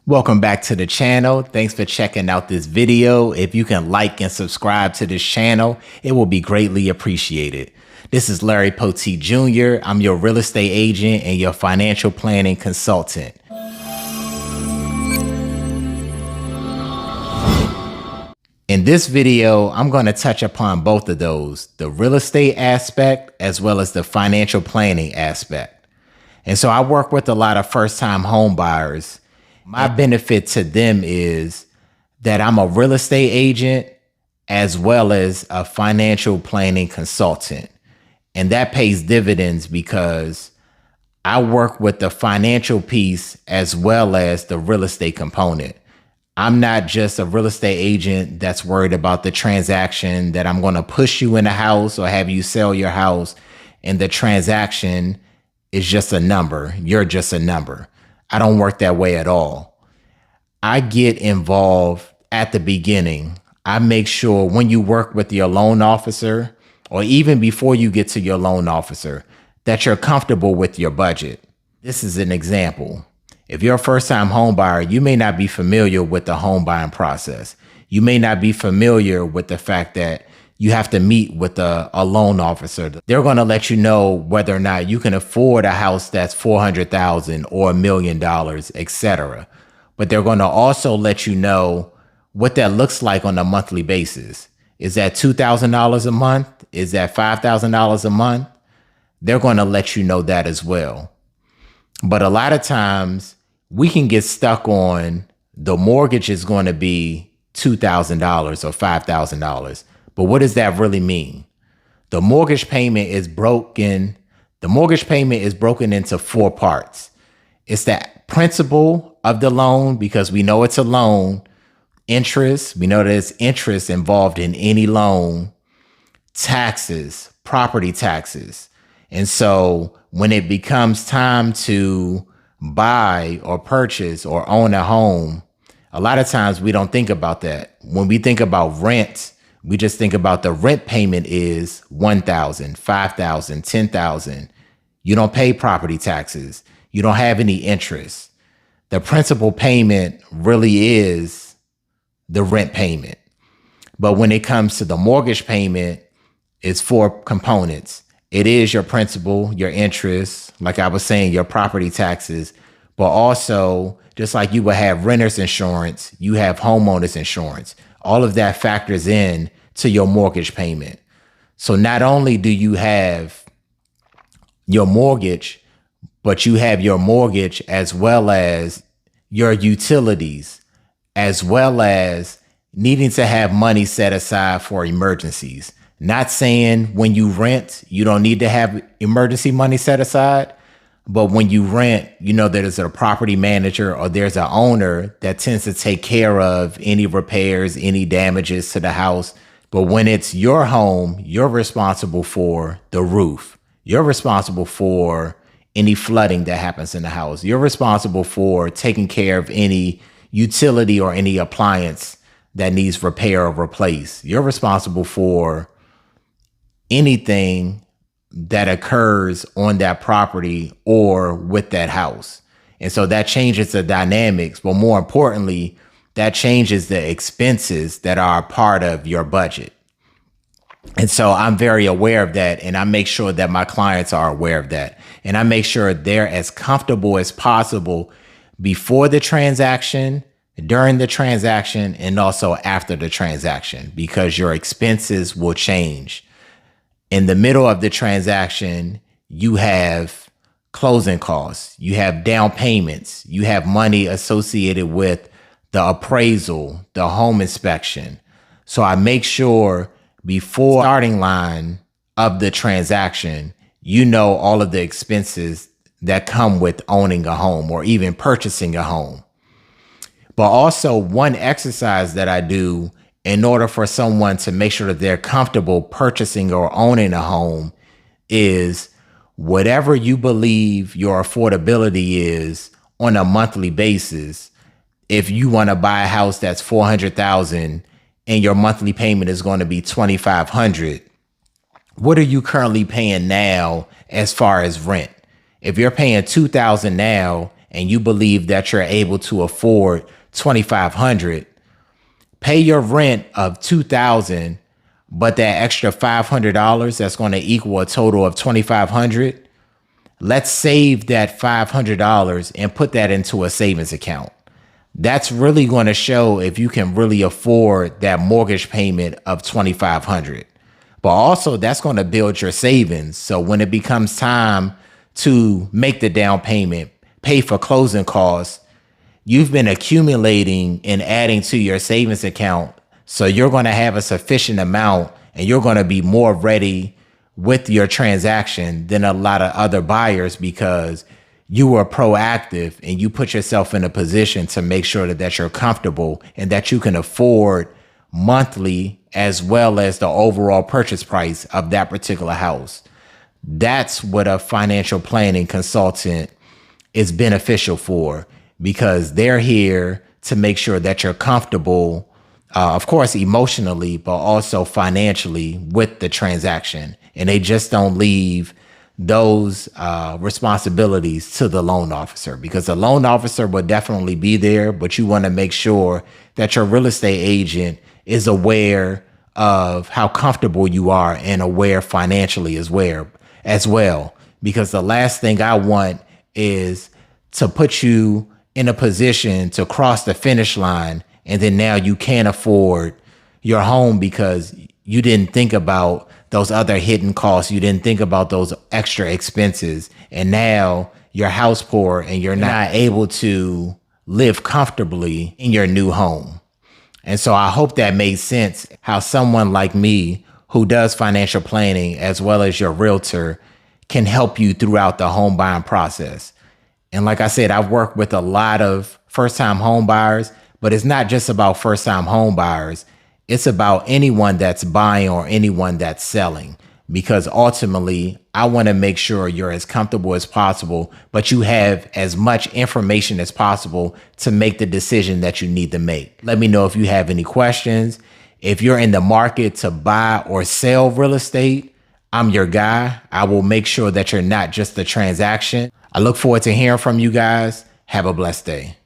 Welcome back to the channel. Thanks for checking out this video. If you can like and subscribe to this channel, it will be greatly appreciated. This is Larry Poteat Jr. I'm your real estate agent and your financial planning consultant. In this video, I'm going to touch upon both of those, the real estate aspect as well as the financial planning aspect. And so I work with a lot of first-time home buyers. My benefit to them is that I'm a real estate agent as well as a financial planning consultant. And that pays dividends because I work with the financial piece as well as the real estate component. I'm not just a real estate agent that's worried about the transaction, that I'm going to push you in a house or have you sell your house and the transaction is just a number. You're just a number. I don't work that way at all. I get involved at the beginning. I make sure when you work with your loan officer or even before you get to your loan officer that you're comfortable with your budget. This is an example. If you're a first-time home buyer, you may not be familiar with the home buying process. You may not be familiar with the fact that you have to meet with a loan officer. They're going to let you know whether or not you can afford a house that's $400,000 or $1 million, etc. But they're going to also let you know what that looks like on a monthly basis. Is that $2,000 a month? Is that $5,000 a month? They're going to let you know that as well. But a lot of times we can get stuck on the mortgage is going to be $2,000 or $5,000. But what does that really mean? The mortgage payment is broken. The mortgage payment is broken into four parts. It's the principal of the loan, because we know it's a loan. Interest, we know there's interest involved in any loan. Taxes, property taxes. And so when it becomes time to buy or purchase or own a home, a lot of times we don't think about that. When we think about rent, we just think about the rent payment is $1,000, $5,000, $10,000. You don't pay property taxes. You don't have any interest. The principal payment really is the rent payment. But when it comes to the mortgage payment, it's four components. It is your principal, your interest, like I was saying, your property taxes, but also just like you would have renter's insurance, you have homeowner's insurance. All of that factors in to your mortgage payment. So not only do you have your mortgage, but you have your mortgage as well as your utilities, as well as needing to have money set aside for emergencies. Not saying when you rent, you don't need to have emergency money set aside. But when you rent, you know, there's a property manager or there's an owner that tends to take care of any repairs, any damages to the house. But when it's your home, you're responsible for the roof. You're responsible for any flooding that happens in the house. You're responsible for taking care of any utility or any appliance that needs repair or replace. You're responsible for anything that occurs on that property or with that house. And so that changes the dynamics, but more importantly, that changes the expenses that are a part of your budget. And so I'm very aware of that, and I make sure that my clients are aware of that. And I make sure they're as comfortable as possible before the transaction, during the transaction, and also after the transaction, because your expenses will change. In the middle of the transaction, you have closing costs, you have down payments, you have money associated with the appraisal, the home inspection. So I make sure before starting line of the transaction, you know all of the expenses that come with owning a home or even purchasing a home. But also one exercise that I do in order for someone to make sure that they're comfortable purchasing or owning a home is whatever you believe your affordability is on a monthly basis. If you want to buy a house that's $400,000 and your monthly payment is going to be $2,500, what are you currently paying now as far as rent? If you're paying $2,000 now and you believe that you're able to afford $2,500, pay your rent of $2,000, but that extra $500 that's going to equal a total of $2,500. Let's save that $500 and put that into a savings account. That's really going to show if you can really afford that mortgage payment of $2,500. But also that's going to build your savings. So when it becomes time to make the down payment, pay for closing costs, you've been accumulating and adding to your savings account. So you're going to have a sufficient amount and you're going to be more ready with your transaction than a lot of other buyers because you were proactive and you put yourself in a position to make sure that you're comfortable and that you can afford monthly as well as the overall purchase price of that particular house. That's what a financial planning consultant is beneficial for, because they're here to make sure that you're comfortable, of course, emotionally, but also financially with the transaction. And they just don't leave those responsibilities to the loan officer, because the loan officer will definitely be there, but you want to make sure that your real estate agent is aware of how comfortable you are and aware financially as well. Because the last thing I want is to put you in a position to cross the finish line and then now you can't afford your home because you didn't think about those other hidden costs. You didn't think about those extra expenses. And now you're house poor and you're not able to live comfortably in your new home. And so I hope that made sense, how someone like me who does financial planning as well as your realtor can help you throughout the home buying process. And like I said, I've worked with a lot of first-time home buyers, but it's not just about first-time home buyers. It's about anyone that's buying or anyone that's selling, because ultimately I want to make sure you're as comfortable as possible, but you have as much information as possible to make the decision that you need to make. Let me know if you have any questions. If you're in the market to buy or sell real estate, I'm your guy. I will make sure that you're not just a transaction. I look forward to hearing from you guys. Have a blessed day.